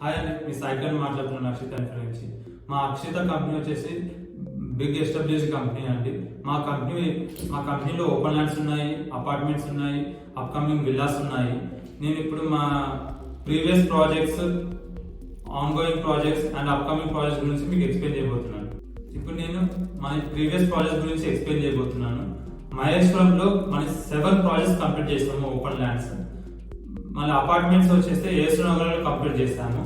Hi అండి, మీ cycle మాట్లాడుతున్నాను అక్షిత నుంచి. మా అక్షిత కంపెనీ వచ్చేసి బిగ్ ఎస్టాబ్లిష్డ్ కంపెనీ అండి. మా కంపెనీలో ఓపెన్ ల్యాండ్స్ ఉన్నాయి, అపార్ట్మెంట్స్ ఉన్నాయి, అప్కమింగ్ విల్లాస్ ఉన్నాయి. నేను ఇప్పుడు మా previous projects, ongoing projects and upcoming projects గురించి మీకు ఎక్స్ప్లెయిన్ చేయబోతున్నాను. ఇప్పుడు నేను మన ప్రీవియస్ ప్రాజెక్ట్స్ గురించి ఎక్స్ప్లెయిన్ చేయబోతున్నాను. మహేశ్వరంలో మన 7 ప్రాజెక్ట్స్ కంప్లీట్ చేస్తాము ఓపెన్ ల్యాండ్స్. మళ్ళీ అపార్ట్మెంట్స్ వచ్చేసి ఏసు నగర్లో కంప్లీట్ చేస్తాము.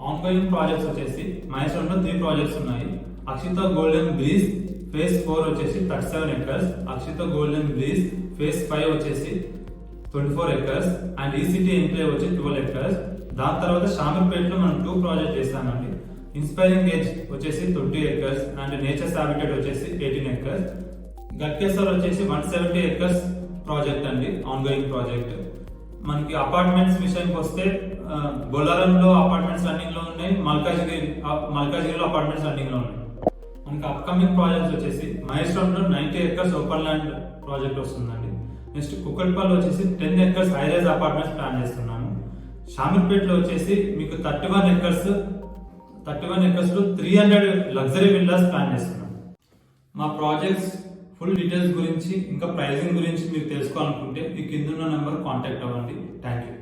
ఆన్గోయింగ్ ప్రాజెక్ట్స్ వచ్చేసి మహేశ్వరంలో 3 ప్రాజెక్ట్స్ ఉన్నాయి. అక్షిత గోల్డెన్ బ్రీజ్ ఫేజ్ 4 వచ్చేసి 37 acres, Akshita golden breeze phase 5 వచ్చేసి 24 ఎకర్స్ అండ్ ఈసిటీ ఎన్క్లేవ్ వచ్చి 12 ఎకర్స్. దాని తర్వాత షామీర్పేటలో మనం 2 ప్రాజెక్ట్ చేస్తామండి. ఇన్స్పైరింగ్ ఏజ్ వచ్చేసి 20 ఎకర్స్ అండ్ నేచర్స్ హ్యాబిటేట్ వచ్చేసి 18 ఎకర్స్. గట్కేశ్వర్ వచ్చేసి 170 ఎకర్స్ ప్రాజెక్ట్ అండి, ఆన్గోయింగ్ ప్రాజెక్ట్. మనకి అపార్ట్మెంట్స్ విషయానికి వస్తే బొల్లారంలో అపార్ట్మెంట్స్ రన్నింగ్ లో ఉన్నాయి, మల్కాజ్గిరిలో అపార్ట్మెంట్స్ రన్నింగ్ లో ఉన్నాయి. మనకి అప్కమింగ్ ప్రాజెక్ట్స్ వచ్చేసి మహేశ్వరంలో 90 ఎకర్స్ ఓపెన్ ల్యాండ్ ప్రాజెక్ట్ వస్తుందండి. నెక్స్ట్ కుక్కట్పల్లి వచ్చేసి 10 ఎకర్స్ హైరైజ్ అపార్ట్మెంట్స్ ప్లాన్ చేస్తున్నాము. షామీర్పేటలో వచ్చేసి మీకు 31 ఎకర్స్ లో 300 లగ్జరీ విల్లాస్ ప్లాన్ చేస్తున్నాం. మా ప్రాజెక్ట్స్ ఫుల్ డీటెయిల్స్ గురించి ఇంకా ప్రైసింగ్ గురించి మీరు తెలుసుకోవాలనుకుంటే ఈ కింద ఉన్న నెంబర్ కాంటాక్ట్ అవ్వండి. Thank you.